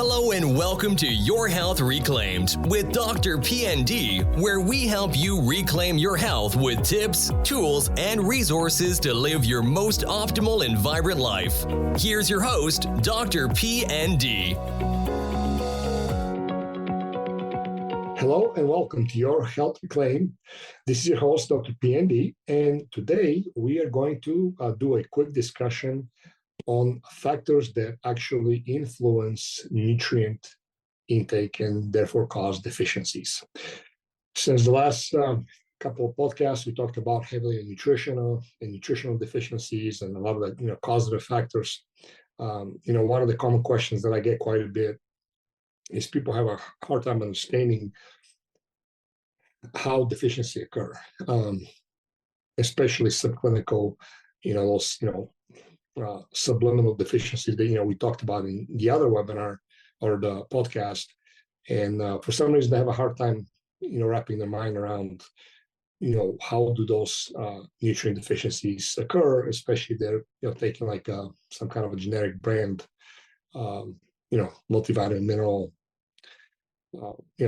Hello and welcome to Your Health Reclaimed with DrPND, where we help you reclaim your health with tips, tools, and resources to live your most optimal and vibrant life. Here's your host, DrPND. Hello and welcome to Your Health Reclaimed. This is your host, DrPND, and today we are going to do a quick discussion on factors that actually influence nutrient intake and therefore cause deficiencies. Since the last couple of podcasts, we talked about heavily nutritional deficiencies and a lot of the causative factors. One of the common questions that I get quite a bit is people have a hard time understanding how deficiency occur, especially subclinical, subliminal deficiencies that we talked about in the other webinar or the podcast, and for some reason they have a hard time wrapping their mind around how do those nutrient deficiencies occur, especially if they're taking like some kind of a generic brand multivitamin mineral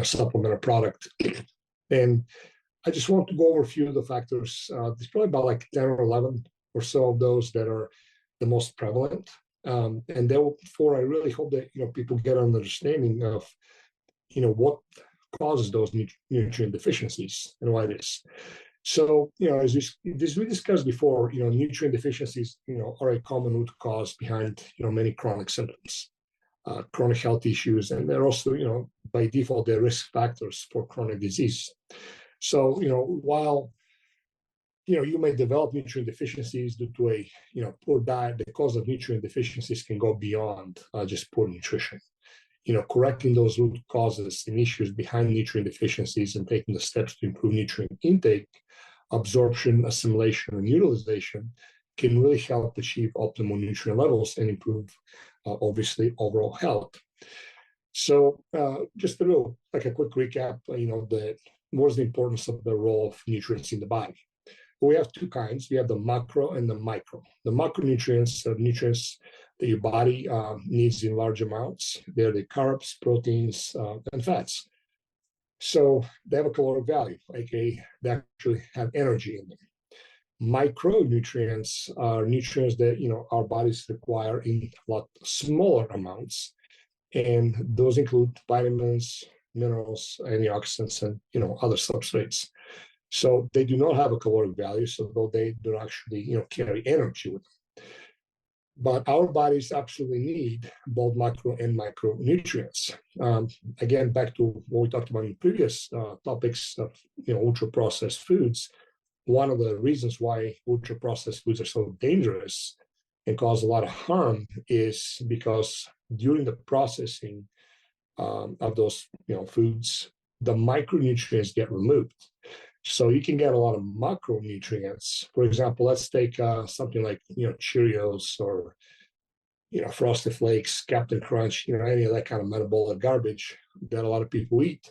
supplemental product. And I just want to go over a few of the factors. There's probably about like 10 or 11 or so of those that are the most prevalent, and therefore I really hope that people get an understanding of what causes those nutrient deficiencies and why it is. So as we discussed before, nutrient deficiencies are a common root cause behind many chronic symptoms, chronic health issues, and they're also by default they're risk factors for chronic disease. So while you may develop nutrient deficiencies due to a poor diet, the cause of nutrient deficiencies can go beyond just poor nutrition. Correcting those root causes and issues behind nutrient deficiencies and taking the steps to improve nutrient intake, absorption, assimilation, and utilization can really help achieve optimal nutrient levels and improve, obviously, overall health. So just a quick recap, what is the importance of the role of nutrients in the body? We have two kinds. We have the macro and the micro. The macronutrients are nutrients that your body needs in large amounts. They're the carbs, proteins, and fats. So they have a caloric value, they actually have energy in them. Micronutrients are nutrients that our bodies require in a lot smaller amounts, and those include vitamins, minerals, antioxidants, and other substrates. So they do not have a caloric value, so though they do actually carry energy with them. But our bodies absolutely need both macro and micronutrients. Again, back to what we talked about in previous topics of ultra-processed foods. One of the reasons why ultra-processed foods are so dangerous and cause a lot of harm is because during the processing of those foods, the micronutrients get removed. So you can get a lot of macronutrients. For example, let's take something like Cheerios or Frosted Flakes, Captain Crunch, any of that kind of metabolic garbage that a lot of people eat,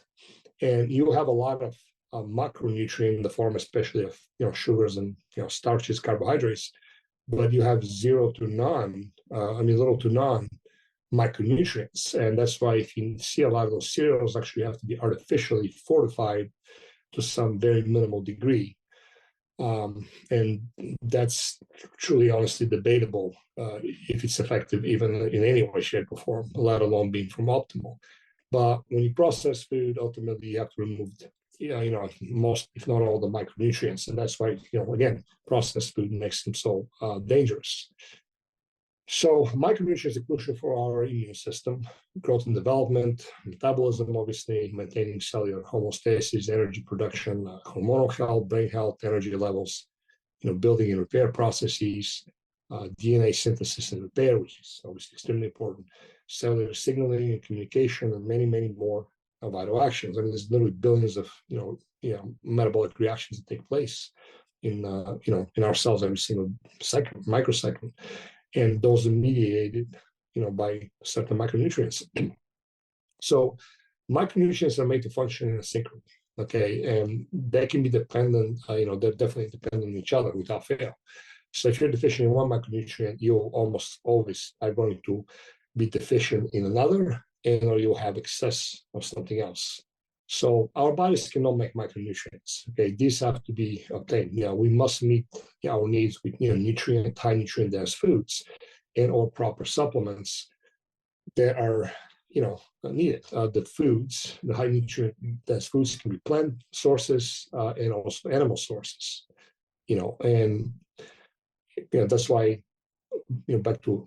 and you'll have a lot of macronutrient in the form, especially of sugars and starches, carbohydrates, but you have little to none micronutrients, and that's why if you see a lot of those cereals actually have to be artificially fortified to some very minimal degree. And that's truly, honestly debatable if it's effective even in any way, shape, or form, let alone being from optimal. But when you process food, ultimately you have to remove, most, if not all, the micronutrients. And that's why, again, processed food makes them so dangerous. So micronutrients are crucial for our immune system, growth and development, metabolism, obviously, maintaining cellular homeostasis, energy production, hormonal health, brain health, energy levels, building and repair processes, DNA synthesis and repair, which is obviously extremely important, cellular signaling and communication, and many, many more vital actions. I mean, there's literally billions of metabolic reactions that take place in our cells every single second, microsecond. And those are mediated, by certain micronutrients. So micronutrients are made to function in a synchrony, and they can be dependent, they're definitely dependent on each other without fail. So if you're deficient in one micronutrient, you almost always are going to be deficient in another, and or you'll have excess of something else. So our bodies cannot make micronutrients. Okay, these have to be obtained. We must meet our needs with high nutrient dense foods and or proper supplements that are needed. The high nutrient dense foods can be plant sources and also animal sources. And that's why back to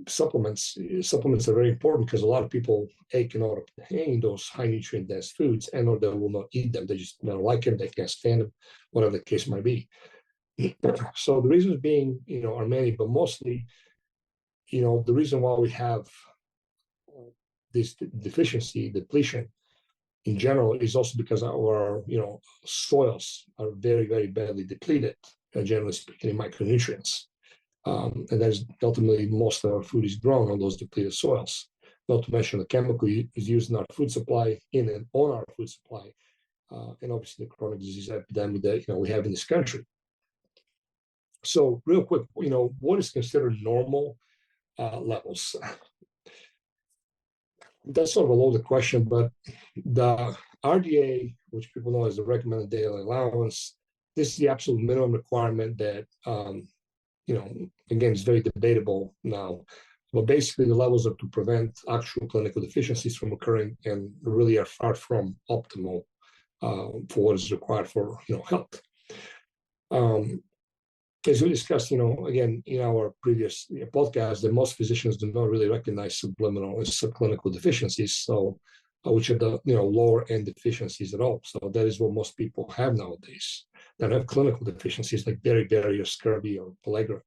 supplements. Supplements are very important because a lot of people cannot obtain those high nutrient dense foods, and or they will not eat them. They just don't like them. They can't stand them, whatever the case might be. So the reasons being, are many, but mostly, the reason why we have this deficiency, depletion in general, is also because our, soils are very, very badly depleted, generally speaking, in micronutrients. And that's ultimately most of our food is grown on those depleted soils. Not to mention the chemical is used in our food supply, in and on our food supply, and obviously the chronic disease epidemic that we have in this country. So, real quick, what is considered normal levels? That's sort of a loaded question, but the RDA, which people know as the recommended daily allowance, this is the absolute minimum requirement that again, it's very debatable now, but basically the levels are to prevent actual clinical deficiencies from occurring and really are far from optimal for what is required for health. As we discussed, again, in our previous podcast, that most physicians do not really recognize subliminal and subclinical deficiencies, so which are the lower end deficiencies at all. So that is what most people have nowadays. They have clinical deficiencies like beriberi or scurvy or pellagra,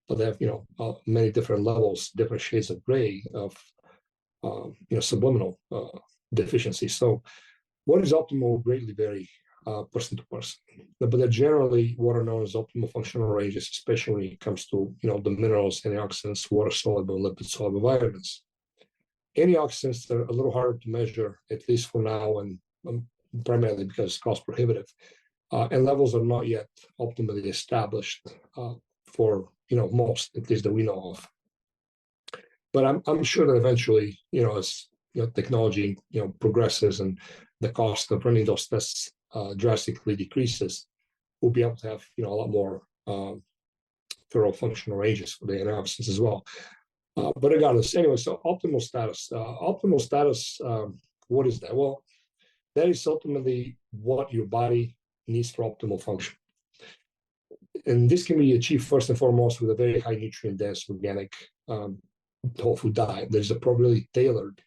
but they have many different levels, different shades of gray of subliminal deficiencies. So what is optimal will greatly vary person to person, but they're generally what are known as optimal functional ranges, especially when it comes to the minerals, antioxidants, water soluble, lipid soluble vitamins. Antioxidants are a little harder to measure, at least for now, and primarily because it's cost prohibitive, and levels are not yet optimally established for most, at least that we know of. But I'm sure that eventually, as technology progresses and the cost of running those tests drastically decreases, we'll be able to have a lot more thorough functional ranges for the antioxidants as well. But regardless, anyway, so optimal status. What is that? Well, that is ultimately what your body needs for optimal function. And this can be achieved first and foremost with a very high nutrient dense organic whole food diet. There's a probably tailored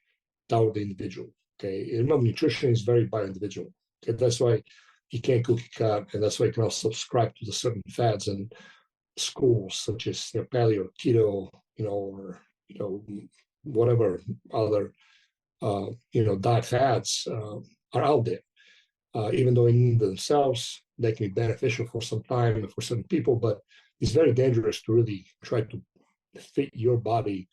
toward the individual. Okay, remember, nutrition is very by individual. Okay, that's why you can't cookie cut, and that's why you can also subscribe to the certain fads and schools such as paleo, keto, or whatever other diet fads are out there. Even though in themselves they can be beneficial for some time and for certain people, but it's very dangerous to really try to fit your body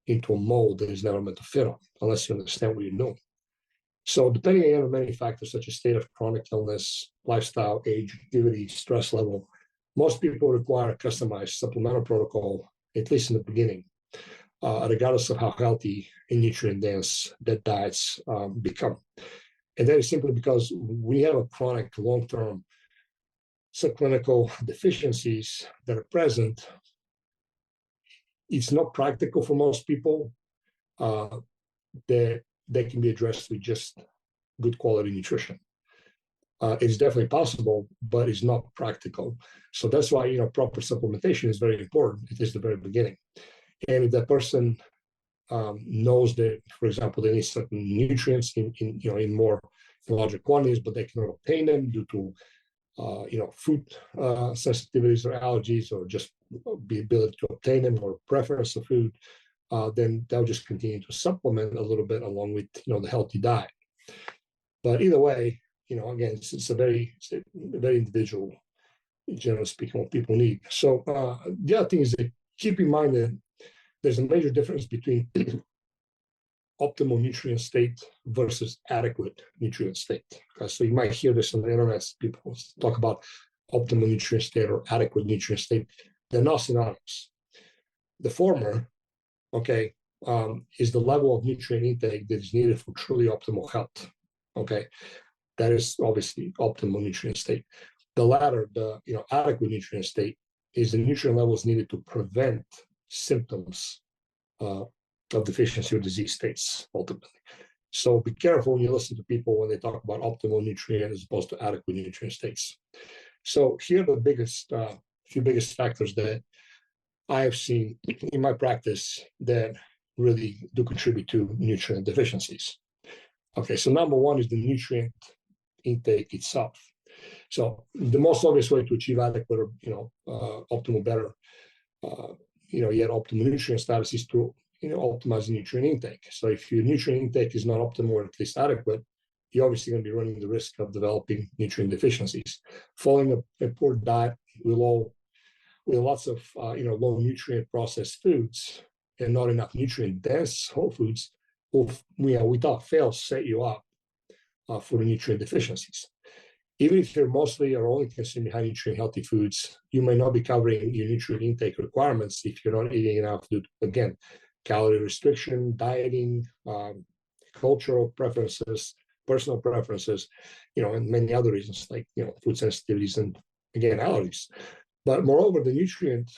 into a mold that is never meant to fit on, unless you understand what you're doing. So depending on many factors such as state of chronic illness, lifestyle, age, activity, stress level, most people require a customized supplemental protocol, at least in the beginning, regardless of how healthy and nutrient dense that diets become. And that is simply because we have a chronic long-term subclinical deficiencies that are present. It's not practical for most people that they can be addressed with just good quality nutrition. It's definitely possible, but it's not practical. So that's why proper supplementation is very important. It is the very beginning. And if that person knows that, for example, they need certain nutrients in more larger quantities, but they cannot obtain them due to food sensitivities or allergies, or just the ability to obtain them or preference of food, then they'll just continue to supplement a little bit along with the healthy diet. But either way, again, it's a very individual, generally speaking, what people need. So the other thing is that keep in mind that there's a major difference between optimal nutrient state versus adequate nutrient state. So you might hear this on the internet. People talk about optimal nutrient state or adequate nutrient state. They're not synonymous. The former, okay, is the level of nutrient intake that is needed for truly optimal health. Okay, that is obviously optimal nutrient state. The latter, the adequate nutrient state, is the nutrient levels needed to prevent symptoms of deficiency or disease states ultimately. So be careful when you listen to people when they talk about optimal nutrient as opposed to adequate nutrient states. So here are the few biggest factors that I have seen in my practice that really do contribute to nutrient deficiencies. Okay, so number one is the nutrient intake itself. So the most obvious way to achieve adequate or optimal, better, yet optimal nutrient status is to optimize the nutrient intake. So if your nutrient intake is not optimal or at least adequate, you're obviously going to be running the risk of developing nutrient deficiencies. Following a poor diet with lots of low nutrient processed foods and not enough nutrient dense whole foods will, without fail, set you up for the nutrient deficiencies. Even if you're mostly or only consuming high nutrient healthy foods, you may not be covering your nutrient intake requirements if you're not eating enough due to, again, calorie restriction, dieting, cultural preferences, personal preferences, and many other reasons like, food sensitivities and, again, allergies. But moreover, the nutrient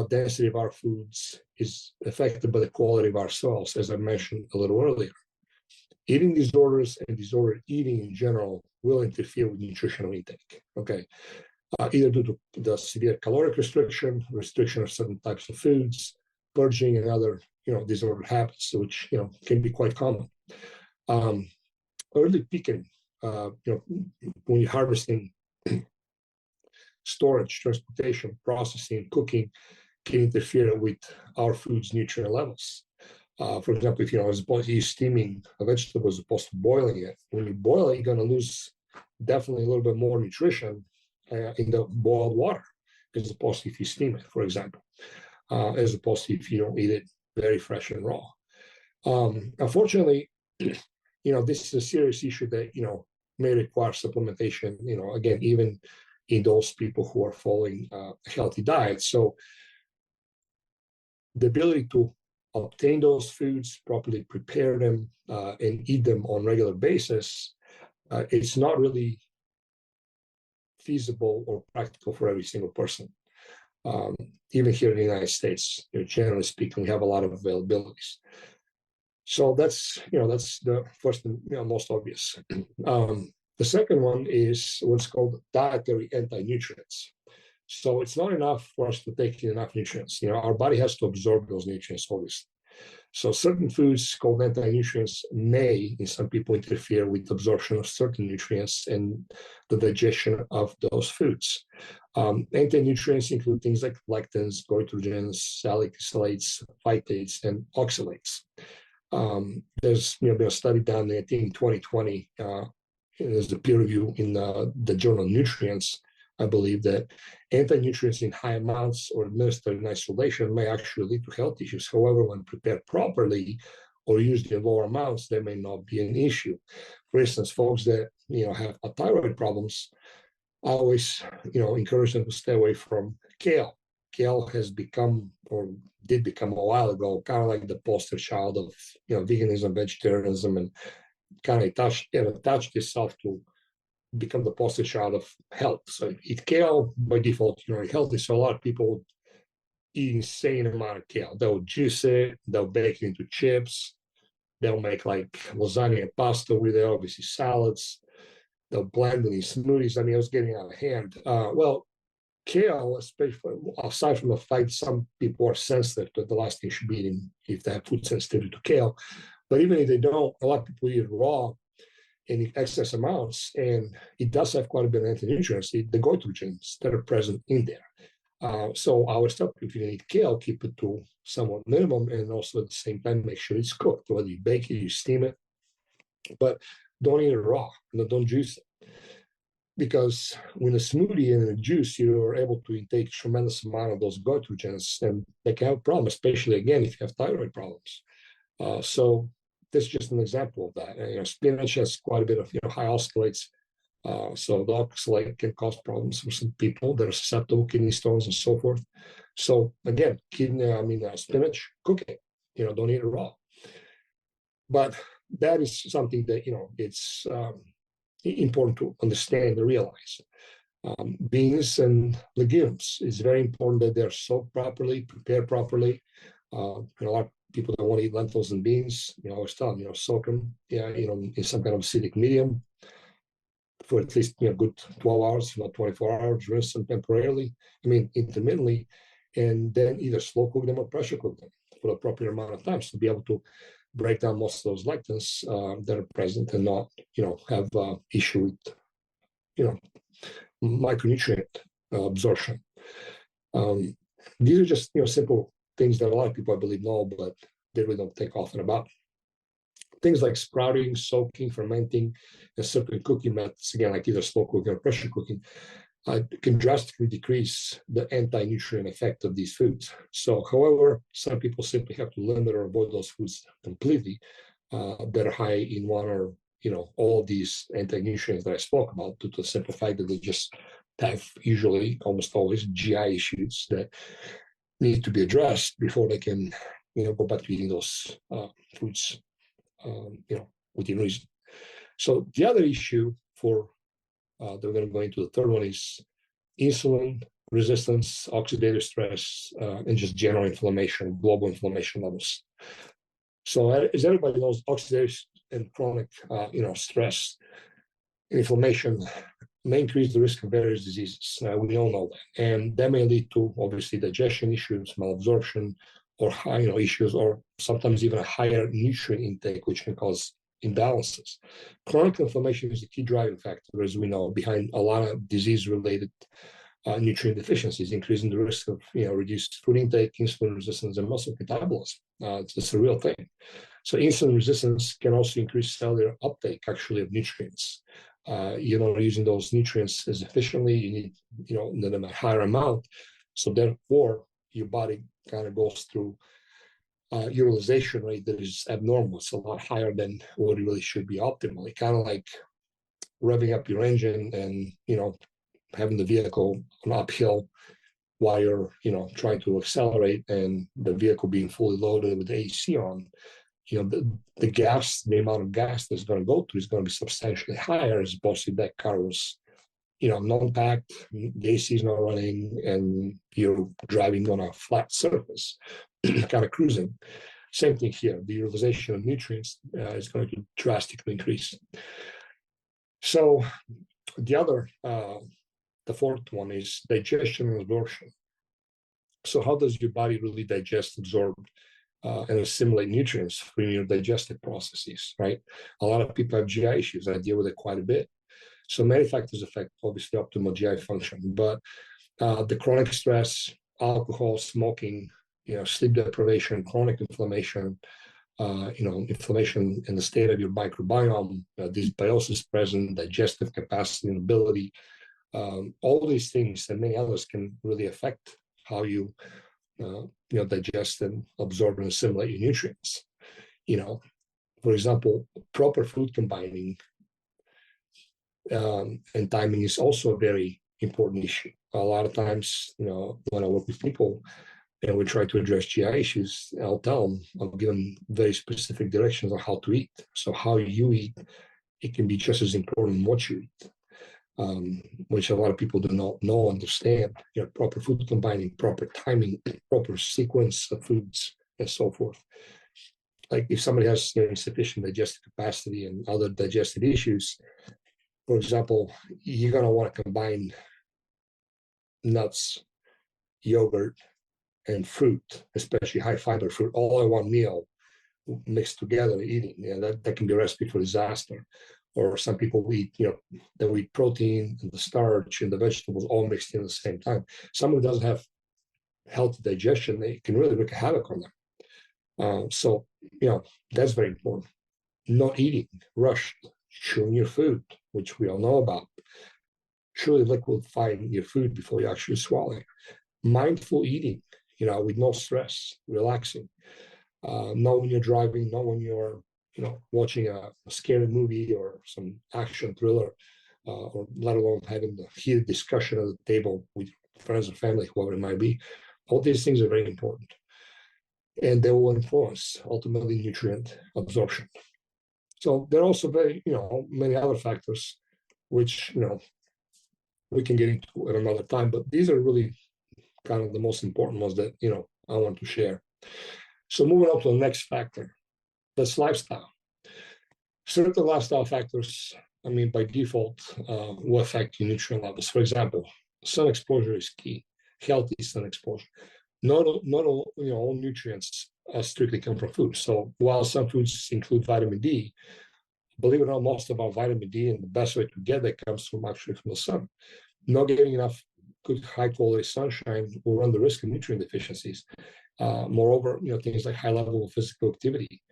density of our foods is affected by the quality of our soils, as I mentioned a little earlier. Eating disorders and disordered eating in general will interfere with nutritional intake, okay? Either due to the severe caloric restriction of certain types of foods, purging, and other, disordered habits, which, can be quite common. Early picking, when you're harvesting, storage, transportation, processing, cooking can interfere with our food's nutrient levels. For example, if as opposed to you steaming a vegetable as opposed to boiling it, when you boil it, you're going to lose definitely a little bit more nutrition in the boiled water, as opposed to if you steam it, for example, as opposed to if you don't eat it very fresh and raw. Unfortunately, this is a serious issue that may require supplementation. Again, even in those people who are following a healthy diet. So the ability to obtain those foods, properly prepare them, and eat them on a regular basis, it's not really feasible or practical for every single person. Even here in the United States, generally speaking, we have a lot of availabilities. So that's the first and most obvious. The second one is what's called dietary anti-nutrients. So it's not enough for us to take in enough nutrients. Our body has to absorb those nutrients, obviously. So certain foods called anti-nutrients may, in some people, interfere with absorption of certain nutrients and the digestion of those foods. Anti-nutrients include things like lectins, goitrogens, salicylates, phytates, and oxalates. There's been a study done, I think, in 2020. There's a peer review in the journal Nutrients, I believe, that anti-nutrients in high amounts or administered in isolation may actually lead to health issues. However, when prepared properly or used in lower amounts, there may not be an issue. For instance, folks that have thyroid problems, I always encourage them to stay away from kale. Kale has become, or did become a while ago, kind of like the poster child of veganism, vegetarianism, and kind of attached itself to become the poster child of health. So eat kale, by default, you're healthy. So a lot of people eat insane amount of kale. They'll juice it, they'll bake it into chips, they'll make like lasagna and pasta with it, obviously salads, they'll blend it in smoothies. I mean, it was getting out of hand. Well, kale, especially aside from the fact some people are sensitive to the last thing you should be eating if they have food sensitivity to kale, but even if they don't, a lot of people eat it raw in excess amounts, and it does have quite a bit of anti-nutrients, the goitrogens that are present in there. So I would stop if you eat kale, keep it to somewhat minimum, and also at the same time make sure it's cooked, whether you bake it, you steam it, but don't eat it raw, don't juice it. Because with a smoothie and a juice, you're able to intake tremendous amount of those goitrogens, and they can have a problem, especially again if you have thyroid problems. So this is just an example of that. Spinach has quite a bit of high oxalates, so the oxalate can cause problems for some people that are susceptible, kidney stones and so forth. So again, spinach, cook it. don't eat it raw. But that is something that, it's important to understand and realize. Beans and legumes is very important that they're soaked properly, prepared properly. A lot of people don't want to eat lentils and beans. I always tell them, soak them, in some kind of acidic medium for at least good 12 hours, not 24 hours, rinse them temporarily, intermittently, and then either slow cook them or pressure cook them for the appropriate amount of time to be able to break down most of those lectins that are present and not, have issue with, micronutrient absorption. These are just, simple things that a lot of people, I believe, know, but they really don't think often about. Things like sprouting, soaking, fermenting, and certain cooking methods, again, like either slow cooking or pressure cooking, can drastically decrease the anti-nutrient effect of these foods. So, however, some people simply have to limit or avoid those foods completely that are high in one or all of these anti-nutrients that I spoke about, due to the simple fact that they just have usually, almost always, GI issues that need to be addressed before they can, go back to eating those foods, within reason. So the other issue that we're going to go into, the third one, is insulin resistance, oxidative stress, and just general inflammation, global inflammation levels. So as everybody knows, oxidative and chronic, stress, inflammation may increase the risk of various diseases. We all know that, and that may lead to obviously digestion issues, malabsorption, or high, issues, or sometimes even a higher nutrient intake, which can cause imbalances. Chronic inflammation is the key driving factor, as we know, behind a lot of disease-related nutrient deficiencies, increasing the risk of reduced food intake, insulin resistance, and muscle catabolism. It's a real thing. So insulin resistance can also increase cellular uptake, actually, of nutrients. You're not using those nutrients as efficiently. You need, them a higher amount. So therefore, your body kind of goes through utilization rate that is abnormal. It's a lot higher than what it really should be optimally. Kind of like revving up your engine and, having the vehicle on uphill while you're, trying to accelerate, and the vehicle being fully loaded with the AC on. The gas, the amount of gas that's going to go through is going to be substantially higher, as opposed to that car was, non-packed, the AC is not running, and you're driving on a flat surface, kind of cruising. Same thing here. The utilization of nutrients is going to drastically increase. So the fourth one is digestion and absorption. So how does your body really digest, absorb, and assimilate nutrients from your digestive processes, right? A lot of people have GI issues. I deal with it quite a bit. So many factors affect, obviously, optimal GI function, but the chronic stress, alcohol, smoking, sleep deprivation, chronic inflammation, inflammation in the state of your microbiome, dysbiosis present, digestive capacity and ability, all these things and many others can really affect how you, digest and absorb and assimilate your nutrients. For example, proper food combining and timing is also a very important issue. A lot of times, when I work with people and we try to address GI issues, I'll give them very specific directions on how to eat. So how you eat, it can be just as important in what you eat, which a lot of people do not know, understand. Proper food combining, proper timing, proper sequence of foods, and so forth. Like if somebody has insufficient digestive capacity and other digestive issues, for example, you're going to want to combine nuts, yogurt, and fruit, especially high fiber fruit, all in one meal, mixed together eating. That can be a recipe for disaster. Or some people eat, they eat protein and the starch and the vegetables all mixed in at the same time. Someone who doesn't have healthy digestion, they can really wreak havoc on them. So, that's very important. Not eating rushed, chewing your food, which we all know about. Truly liquefying your food before you actually swallow it. Mindful eating, with no stress, relaxing. Not when you're driving, not when you're, watching a scary movie or some action thriller, or let alone having the heated discussion at the table with friends or family, whoever it might be. All these things are very important. and they will influence ultimately nutrient absorption. So there are also many other factors, which we can get into at another time. But these are really kind of the most important ones that I want to share. So moving on to the next factor, that's lifestyle. Certain lifestyle factors, by default, will affect your nutrient levels. For example, sun exposure is key. Healthy sun exposure. Not all nutrients strictly come from food. So while some foods include vitamin D, believe it or not, most of our vitamin D and the best way to get that comes from the sun. Not getting enough good high quality sunshine will run the risk of nutrient deficiencies. Moreover, things like high level of physical activity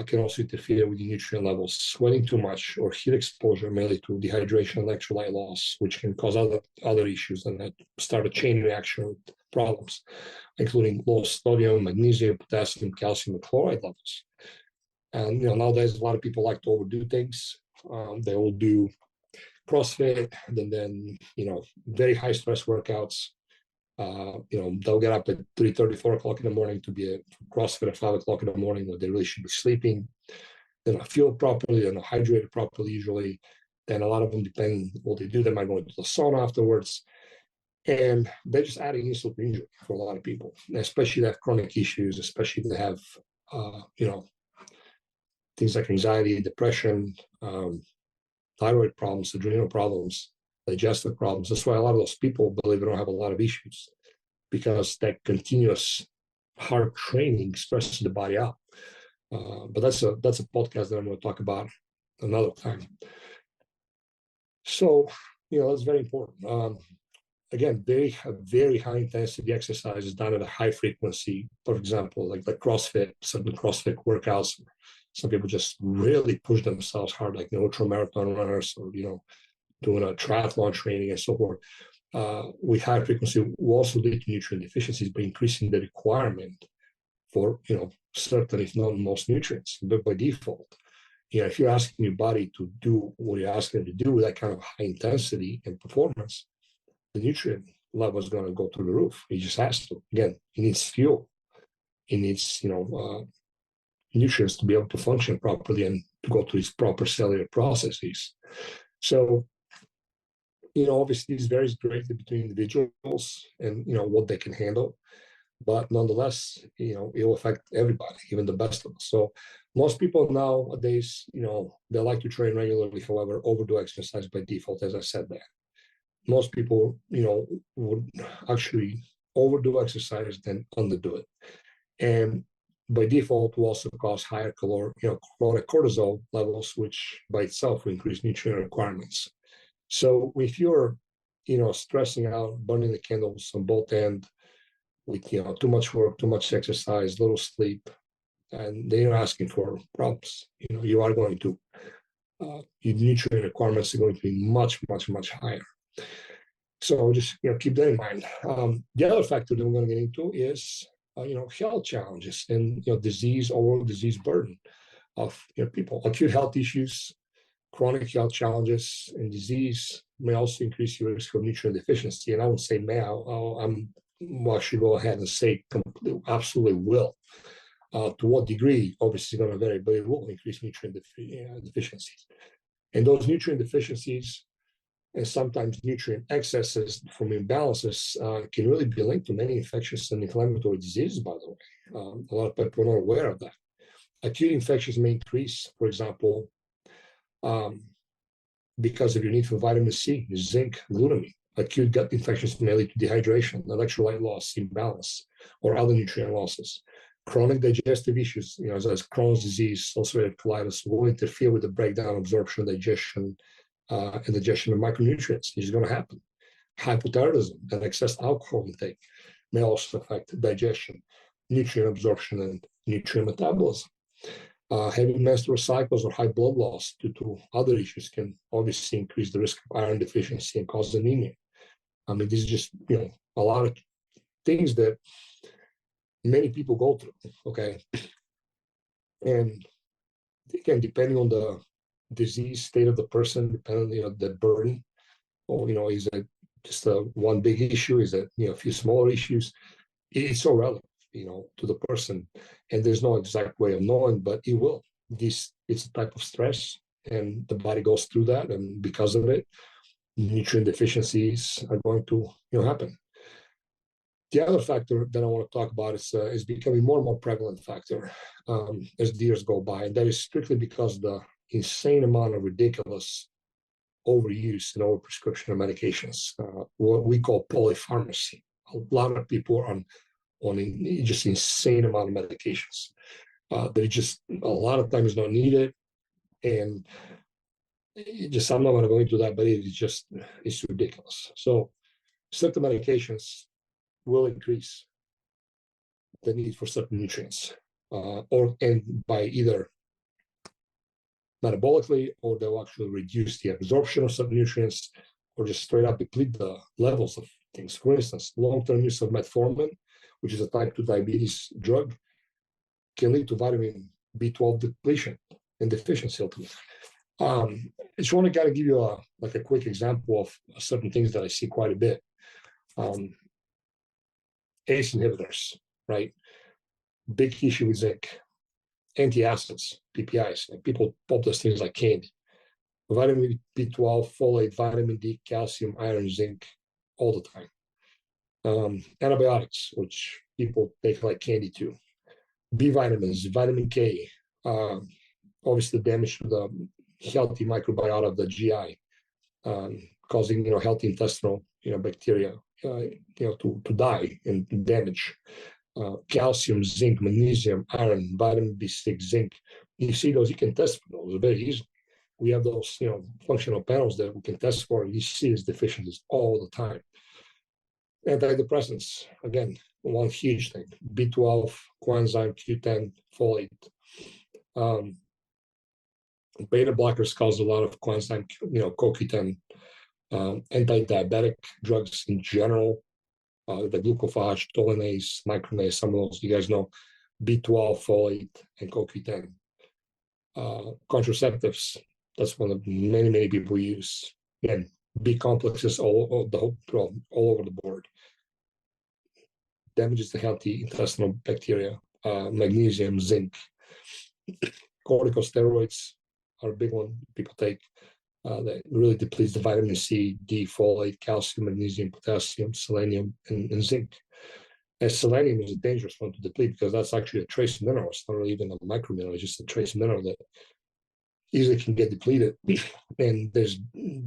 can also interfere with the nutrient levels. Sweating too much or heat exposure may lead to dehydration and electrolyte loss, which can cause other issues and that start a chain reaction with problems, including low sodium, magnesium, potassium, calcium, and chloride levels. And nowadays a lot of people like to overdo things. They will do CrossFit and then very high stress workouts. They'll get up at 3:30, 4 o'clock in the morning to be at CrossFit at 5 o'clock in the morning when they really should be sleeping. They're not fueled properly, they're not hydrated properly usually. Then a lot of them, depending what they do, they might go into the sauna afterwards. And they're just adding insult to injury for a lot of people, especially that have chronic issues, especially if they have, things like anxiety, depression, thyroid problems, adrenal problems, digestive problems. That's why a lot of those people, believe it or not, have a lot of issues, because that continuous hard training stresses the body out. But that's a podcast that I'm going to talk about another time. So, that's very important. Again, very high intensity exercises done at a high frequency. For example, like CrossFit, certain CrossFit workouts. Some people just really push themselves hard, like ultra marathon runners, or doing a triathlon training and so forth. With high frequency will also lead to nutrient deficiencies by increasing the requirement for certain, if not most, nutrients. But by default, if you're asking your body to do what you're asking it to do with that kind of high intensity and performance, the nutrient level is going to go through the roof. It just has to. Again, it needs fuel. It needs nutrients to be able to function properly and to go through these proper cellular processes. So, obviously this varies greatly between individuals and, what they can handle. But nonetheless, it will affect everybody, even the best of us. So most people nowadays, they like to train regularly, however, overdo exercise by default, as I said that. Most people, would actually overdo exercise than underdo it. And by default will also cause higher chronic cortisol levels, which by itself will increase nutrient requirements. So if you're, stressing out, burning the candles on both ends with, too much work, too much exercise, little sleep, and then you're asking for problems, you are going to, your nutrient requirements are going to be much, much, much higher. So just, keep that in mind. The other factor that we're going to get into is, health challenges and, overall disease burden of people. Acute health issues, chronic health challenges, and disease may also increase your risk of nutrient deficiency. And I would say may, I'm actually go ahead and say absolutely will. To what degree, obviously, going to vary, but it will increase nutrient deficiencies. And those nutrient deficiencies and sometimes nutrient excesses from imbalances can really be linked to many infectious and inflammatory diseases, by the way. A lot of people are not aware of that. Acute infections may increase, for example, because of your need for vitamin C, zinc, glutamine. Acute gut infections may lead to dehydration, electrolyte loss, imbalance, or other nutrient losses. Chronic digestive issues, as Crohn's disease, ulcerative colitis, will interfere with the breakdown, absorption, digestion, and digestion of micronutrients. This is going to happen. Hypothyroidism and excess alcohol intake may also affect digestion, nutrient absorption, and nutrient metabolism. Heavy menstrual cycles or high blood loss due to other issues can obviously increase the risk of iron deficiency and cause anemia. This is just, a lot of things that many people go through, okay? And again, depending on the disease state of the person, depending on the burden, or, is it just one big issue? Is it, a few smaller issues? It's so relevant. to the person. And there's no exact way of knowing, but it will. It's a type of stress, and the body goes through that, and because of it, nutrient deficiencies are going to happen. The other factor that I want to talk about is becoming more and more prevalent factor as the years go by, and that is strictly because the insane amount of ridiculous overuse and overprescription of medications, what we call polypharmacy. A lot of people are on just insane amount of medications that just a lot of times not needed, and I'm not going to go into that, but it's ridiculous. So certain medications will increase the need for certain nutrients, and by either metabolically, or they'll actually reduce the absorption of certain nutrients, or just straight up deplete the levels of things. For instance, long-term use of metformin, which is a type 2 diabetes drug, can lead to vitamin B12 depletion and deficiency ultimately. I just want to kind of give you a quick example of certain things that I see quite a bit. ACE inhibitors, right? Big issue with zinc. Antacids, PPIs, and people pop those things like candy. Vitamin B12, folate, vitamin D, calcium, iron, zinc, all the time. Antibiotics, which people take like candy too. B vitamins, vitamin K, obviously damage to the healthy microbiota of the GI, causing healthy intestinal bacteria to die and damage. Calcium, zinc, magnesium, iron, vitamin B6, zinc. You see those, you can test for those very easily. We have those functional panels that we can test for, and you see these deficiencies all the time. Antidepressants, again, one huge thing. B12, coenzyme, Q10, folate. Beta blockers cause a lot of coenzyme, CoQ10. Anti-diabetic drugs in general, the glucophage, tolinase, micronase, some of those you guys know, B12, folate, and CoQ10. Contraceptives, that's one of many people use. Again, B complexes all over the board. Damages the healthy intestinal bacteria. Magnesium, zinc. Corticosteroids are a big one people take. That really depletes the vitamin C, D, folate, calcium, magnesium, potassium, selenium, and zinc. And selenium is a dangerous one to deplete because that's actually a trace mineral. It's not really even a micromineral, it's just a trace mineral that easily can get depleted. And there's,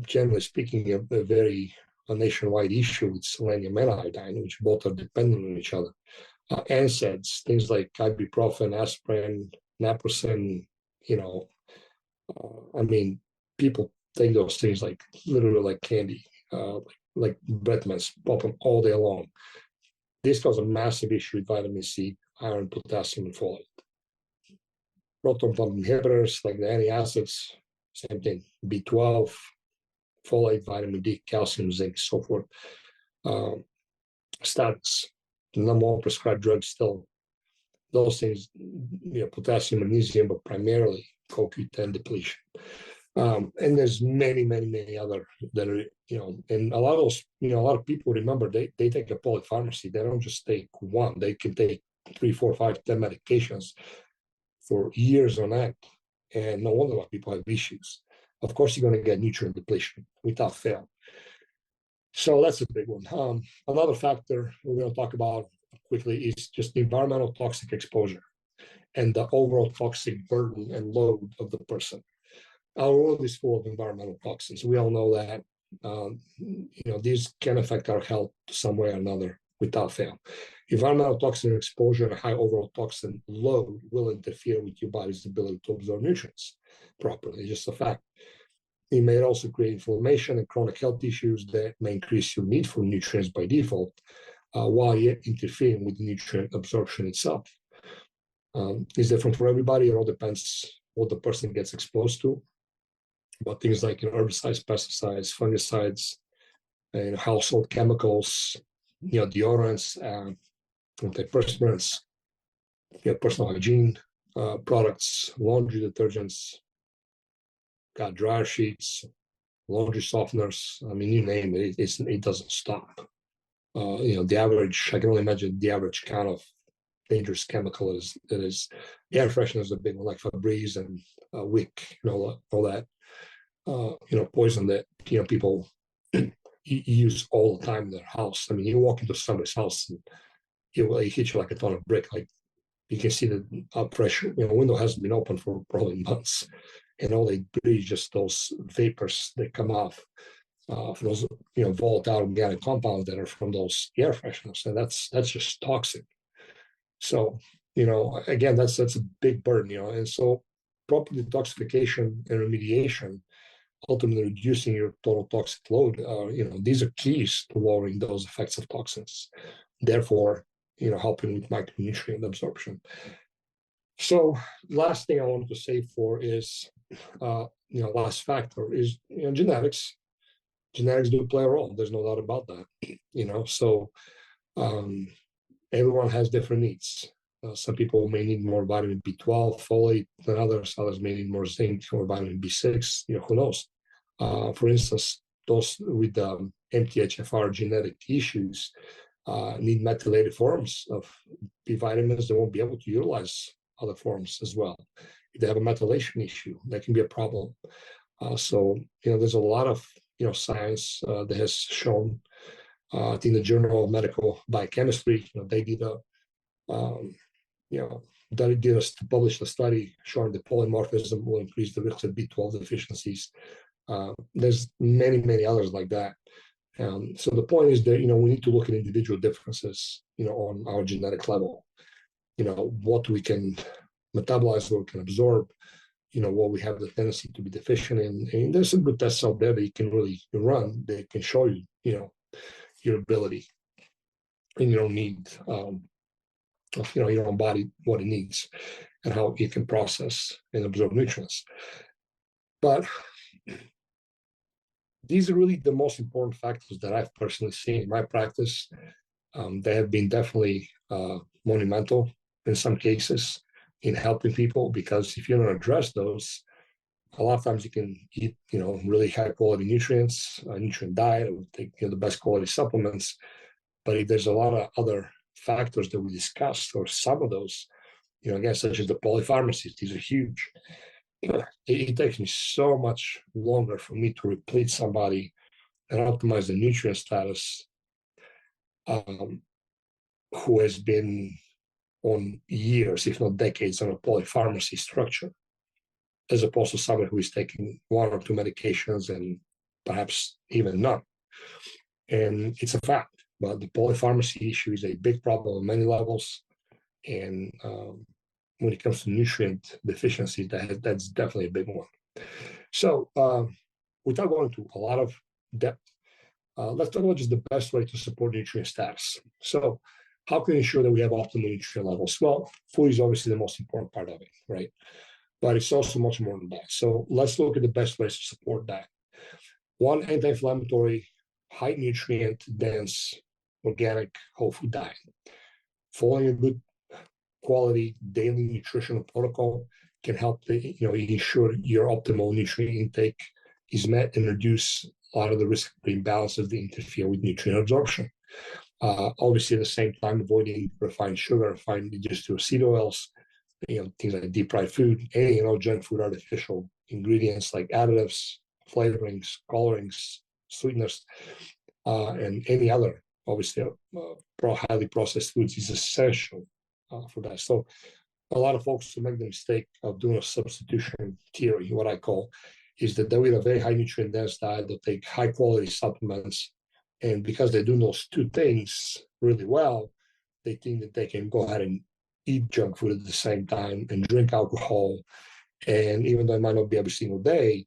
generally speaking, a nationwide issue with selenium and iodine, which both are dependent on each other. NSAIDs, things like ibuprofen, aspirin, naproxen, people take those things like literally like candy, like breath mints, pop them all day long. This causes a massive issue with vitamin C, iron, potassium, and folate. Proton pump inhibitors like the antacids, same thing. B12, folate, vitamin D, calcium, zinc, so forth. Statins, the number one prescribed drug still. Those things, potassium, magnesium, but primarily CoQ10 depletion. And there's many other that are, and a lot of those, a lot of people remember they take a polypharmacy. They don't just take one. They can take 3, 4, 5, 10 medications for years on end. And no wonder why people have issues. Of course, you're going to get nutrient depletion without fail. So that's a big one. Another factor we're going to talk about quickly is just the environmental toxic exposure and the overall toxic burden and load of the person. Our world is full of environmental toxins. We all know that. These can affect our health some way or another without fail. Environmental toxin exposure and high overall toxin load will interfere with your body's ability to absorb nutrients properly. It's just a fact. It may also create inflammation and chronic health issues that may increase your need for nutrients by default, while yet interfering with the nutrient absorption itself. It's different for everybody. It all depends what the person gets exposed to. But things like herbicides, pesticides, fungicides, and household chemicals, deodorants, antiperspirants, personal hygiene products, laundry detergents, got dryer sheets, laundry softeners. You name it, it doesn't stop. The average, I can only imagine the average count of dangerous chemical that is air freshener is a big one, like Febreze and Wick, all that, poison that people use all the time in their house. I mean, you walk into somebody's house and it will hit you like a ton of brick. Like you can see the pressure. Window hasn't been open for probably months, and all they breathe just those vapors that come off from those volatile organic compounds that are from those air fresheners, and that's just toxic. So again, that's a big burden. And so proper detoxification and remediation, ultimately reducing your total toxic load, these are keys to lowering those effects of toxins, therefore helping with micronutrient absorption. So last thing I wanted to say is last factor is genetics. Genetics do play a role, there's no doubt about that. So everyone has different needs. Some people may need more vitamin B12, folate than others. Others may need more zinc or vitamin B6. Who knows? For instance, those with MTHFR genetic issues need methylated forms of B vitamins. They won't be able to utilize other forms as well. If they have a methylation issue, that can be a problem. So there's a lot of science that has shown. I think the Journal of Medical Biochemistry, they did published a study showing that polymorphism will increase the risk of B12 deficiencies. There's many others like that. So the point is that we need to look at individual differences, on our genetic level. What we can metabolize, what we can absorb, what we have the tendency to be deficient in. And there's some good tests out there that you can really run that can show you, your ability and your need of your own body, what it needs, and how it can process and absorb nutrients. But these are really the most important factors that I've personally seen in my practice. They have been definitely monumental in some cases in helping people, because if you don't address those, a lot of times you can eat, really high quality nutrients, a nutrient diet, take the best quality supplements. But if there's a lot of other factors that we discussed, or some of those, again, such as the polypharmacies, these are huge. It takes me so much longer for me to replete somebody and optimize the nutrient status who has been on years, if not decades, on a polypharmacy structure, as opposed to somebody who is taking one or two medications and perhaps even none. And it's a fact, but the polypharmacy issue is a big problem on many levels. And when it comes to nutrient deficiencies, that's definitely a big one. So without going into a lot of depth, let's talk about just the best way to support nutrient status. So how can we ensure that we have optimal nutrient levels? Well, food is obviously the most important part of it, right? But it's also much more than that. So let's look at the best ways to support that. One, anti-inflammatory, high nutrient dense, organic whole food diet. Following a good quality daily nutritional protocol can help ensure your optimal nutrient intake is met and reduce a lot of the risk of imbalances that interfere with nutrient absorption. Obviously, at the same time, avoiding refined sugar, refined digestive seed oils, things like deep fried food, any junk food, artificial ingredients like additives, flavorings, colorings, sweeteners, and any other, obviously, highly processed foods is essential for that. So a lot of folks who make the mistake of doing a substitution theory, what I call, is that they will have a very high nutrient dense diet, they'll take high quality supplements, and because they do those two things really well, they think that they can go ahead and eat junk food at the same time and drink alcohol. And even though it might not be every single day,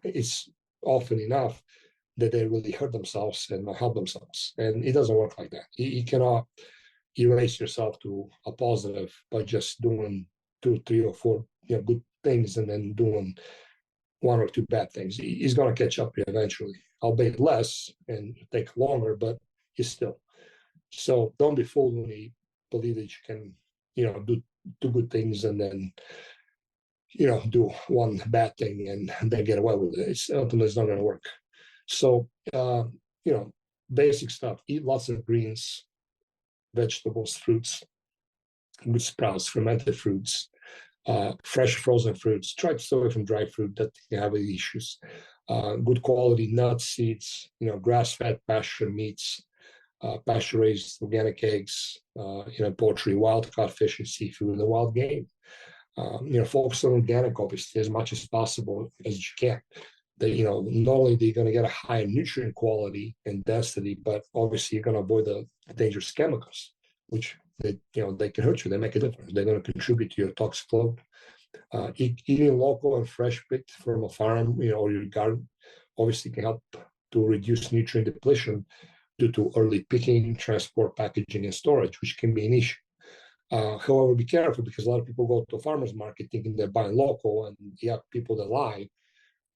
it's often enough that they really hurt themselves and not help themselves. And it doesn't work like that. You cannot erase yourself to a positive by just doing 2, 3, or 4 good things and then doing 1 or 2 bad things. He's going to catch up here eventually, albeit less and take longer, but he's still. So don't be fooled when you believe that you can, do 2 good things and then, do 1 bad thing and then get away with it. Ultimately, it's not going to work. So, basic stuff: eat lots of greens, vegetables, fruits, good sprouts, fermented fruits, fresh frozen fruits. Try to stay away from dry fruit that can have issues. Good quality nuts, seeds, grass-fed pasture meats, pasture-raised organic eggs, poultry, wild-caught fish and seafood, and the wild game. Focus on organic, obviously, as much as possible as you can. Not only they're going to get a higher nutrient quality and density, but obviously you're going to avoid the dangerous chemicals, which they can hurt you. They make a difference. They're going to contribute to your toxic load. Eating local and fresh picked from a farm, or your garden, obviously can help to reduce nutrient depletion due to early picking, transport, packaging, and storage, which can be an issue. However, be careful, because a lot of people go to a farmer's market thinking they're buying local, and you have people that lie.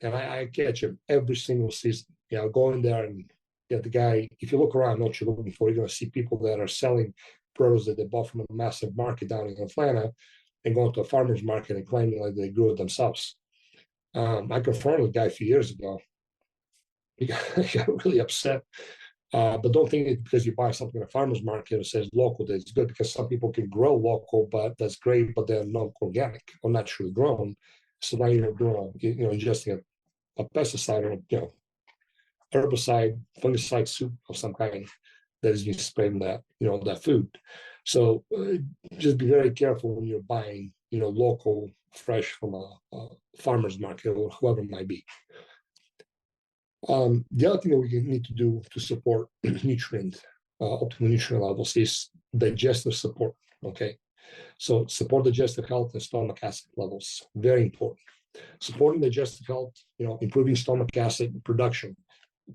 And I catch them every single season. Go in there and the guy, if you look around, what you're looking for, you're going to see people that are selling produce that they bought from a massive market down in Atlanta and going to a farmer's market and claiming like they grew it themselves. I confronted a guy a few years ago. He got really upset. But don't think it because you buy something at a farmer's market that says local that it's good, because some people can grow local, but that's great, but they're not organic or naturally grown. So now you're doing ingesting a pesticide or herbicide, fungicide soup of some kind that is being sprayed in that food. So just be very careful when you're buying local, fresh from a farmer's market or whoever it might be. The other thing that we need to do to support optimal nutrient levels is digestive support. Okay, so support digestive health and stomach acid levels, very important. Supporting digestive health, improving stomach acid production,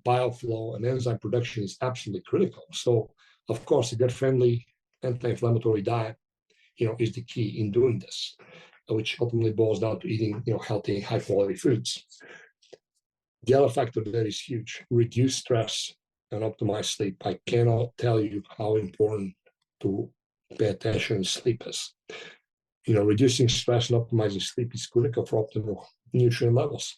bile flow, and enzyme production is absolutely critical. So, of course, a gut-friendly, anti-inflammatory diet, is the key in doing this, which ultimately boils down to eating, healthy, high-quality foods. The other factor that is huge: reduce stress and optimize sleep. I cannot tell you how important to pay attention to sleep is. Reducing stress and optimizing sleep is critical for optimal nutrient levels.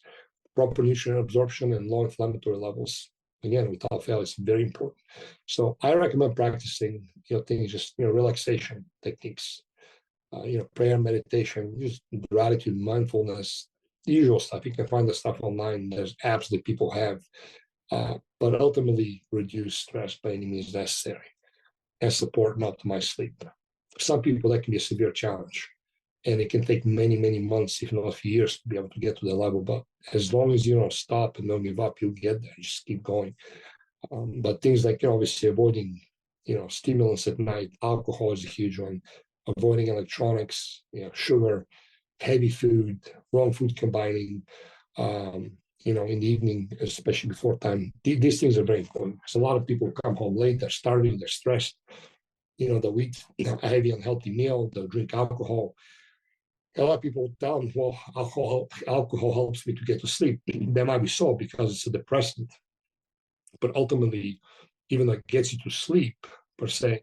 Proper nutrient absorption and low inflammatory levels, again, without fail, is very important. So I recommend practicing, things, just, relaxation techniques, prayer, meditation, just gratitude, mindfulness, the usual stuff. You can find the stuff online. There's apps that people have, but ultimately reduce stress by any means necessary and support and optimize sleep. For some people, that can be a severe challenge, and it can take many, many months, if not a few years, to be able to get to that level. But as long as you don't stop and don't give up, you'll get there. Just keep going. But things like, obviously avoiding, stimulants at night. Alcohol is a huge one. Avoiding electronics, sugar, heavy food, wrong food combining, in the evening, especially before time. These things are very important, because a lot of people come home late, they're starving, they're stressed. They'll eat a heavy, unhealthy meal, they'll drink alcohol. A lot of people tell them, well, alcohol helps me to get to sleep. That might be so, because it's a depressant. But ultimately, even though it gets you to sleep, per se,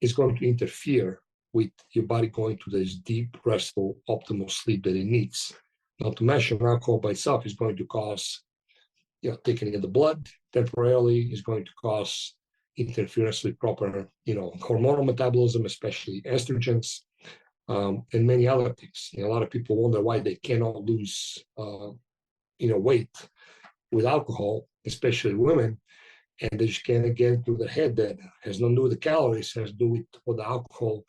it's going to interfere with your body going to this deep, restful, optimal sleep that it needs. Not to mention, alcohol by itself is going to cause, thickening of the blood temporarily, is going to cause interference with proper, hormonal metabolism, especially estrogens, and many other things. A lot of people wonder why they cannot lose, weight with alcohol, especially women, and they just can't get into their head that has nothing to do with the calories, has to do with what the alcohol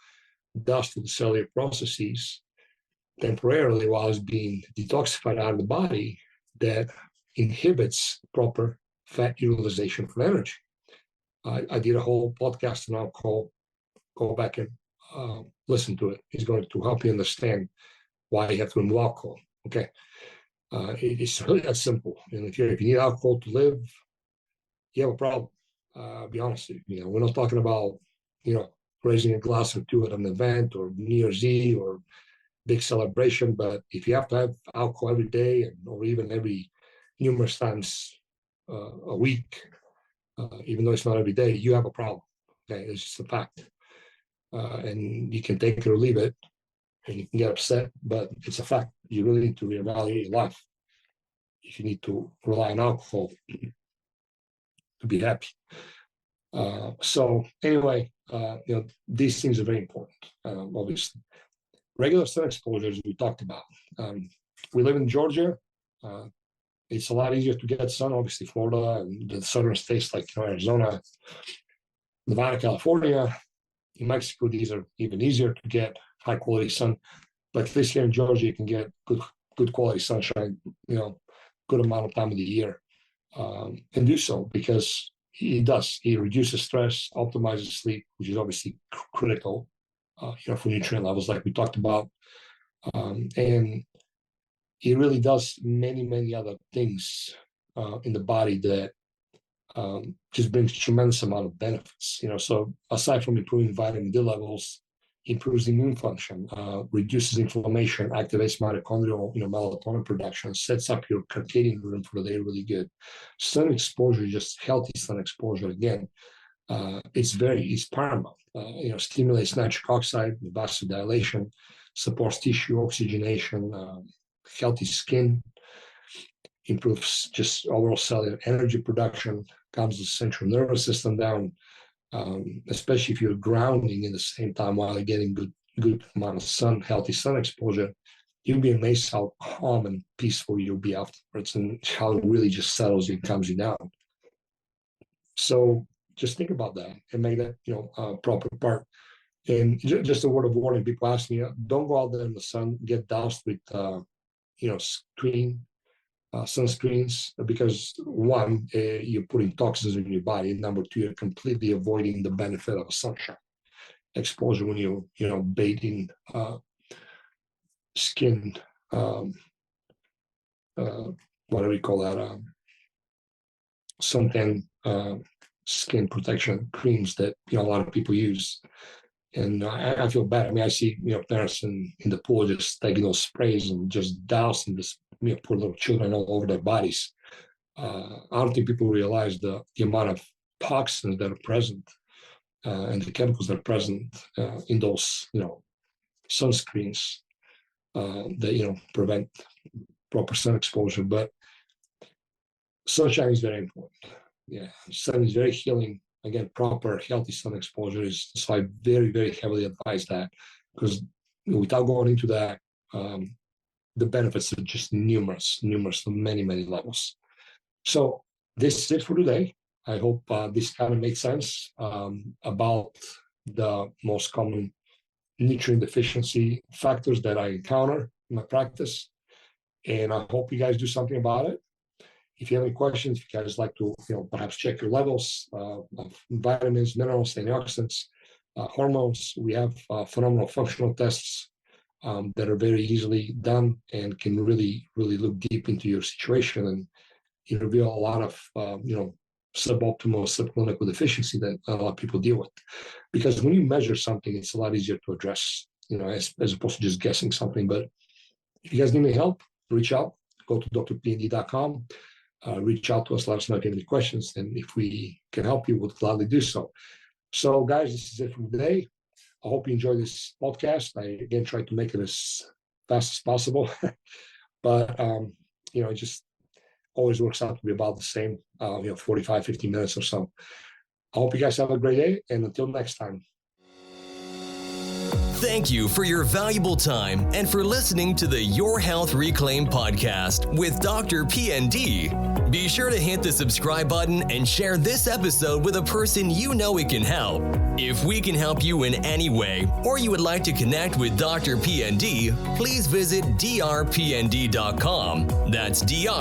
does to the cellular processes temporarily while it's being detoxified out of the body, that inhibits proper fat utilization for energy. I did a whole podcast on alcohol. Go back and listen to it. It's going to help you understand why you have to remove alcohol. Okay, it's really that simple. And if you need alcohol to live, you have a problem. Be honest with you. We're not talking about raising a glass or two at an event or New Year's Eve or big celebration. But if you have to have alcohol every day, or even every numerous times a week, even though it's not every day, you have a problem. Okay, it's just a fact. And you can take it or leave it, and you can get upset, but it's a fact. You really need to reevaluate your life if you need to rely on alcohol to be happy. So anyway, these things are very important. Obviously, regular sun exposure, as we talked about. We live in Georgia. It's a lot easier to get sun. Obviously, Florida and the southern states like Arizona, Nevada, California, in Mexico, these are even easier to get high quality sun. But at least here in Georgia, you can get good quality sunshine, good amount of time of the year, and do so because he reduces stress, optimizes sleep, which is obviously critical, for nutrient levels like we talked about, and it really does many other things in the body that just brings tremendous amount of benefits. So aside from improving vitamin D levels, improves immune function, reduces inflammation, activates mitochondrial, melatonin production, sets up your circadian rhythm for the day really good. Sun exposure, just healthy sun exposure, again, it's paramount. Stimulates nitric oxide, vasodilation, supports tissue oxygenation, healthy skin, improves just overall cellular energy production, calms the central nervous system down, especially if you're grounding in the same time while you're getting good amount of sun, healthy sun exposure. You'll be amazed how calm and peaceful you'll be afterwards and how it really just settles you and calms you down. So just think about that and make that, proper part. And just a word of warning, people ask me, don't go out there in the sun, get doused with, sunscreens, because one, you're putting toxins in your body. Number two, you're completely avoiding the benefit of sunshine exposure when you're bathing skin, whatever you call that, suntan skin protection creams that a lot of people use. And I feel bad. I mean, I see parents in the pool just taking those sprays and just dousing this poor little children all over their bodies. I don't think people realize the amount of toxins that are present and the chemicals that are present in those sunscreens that prevent proper sun exposure. But sunshine is very important. Yeah, sun is very healing. Again, proper healthy sun exposure is, so I very heavily advise that, because without going into that, the benefits are just numerous on many levels. So this is it for today. I hope this kind of makes sense about the most common nutrient deficiency factors that I encounter in my practice. And I hope you guys do something about it. If you have any questions, if you guys like to, perhaps check your levels of vitamins, minerals, antioxidants, hormones, we have phenomenal functional tests that are very easily done and can really look deep into your situation and reveal a lot of, suboptimal subclinical deficiency that a lot of people deal with. Because when you measure something, it's a lot easier to address, as opposed to just guessing something. But if you guys need any help, reach out, go to DrPND.com. Reach out to us, let us know if you have any questions, and if we can help you, we'll gladly do so. So, guys, this is it for today. I hope you enjoy this podcast. I, again, try to make it as fast as possible, but, it just always works out to be about the same, 45, 50 minutes or so. I hope you guys have a great day, and until next time. Thank you for your valuable time and for listening to the Your Health Reclaimed podcast with DrPND. Be sure to hit the subscribe button and share this episode with a person you know it can help. If we can help you in any way, or you would like to connect with DrPND, please visit DrPND.com. That's DrPND.com.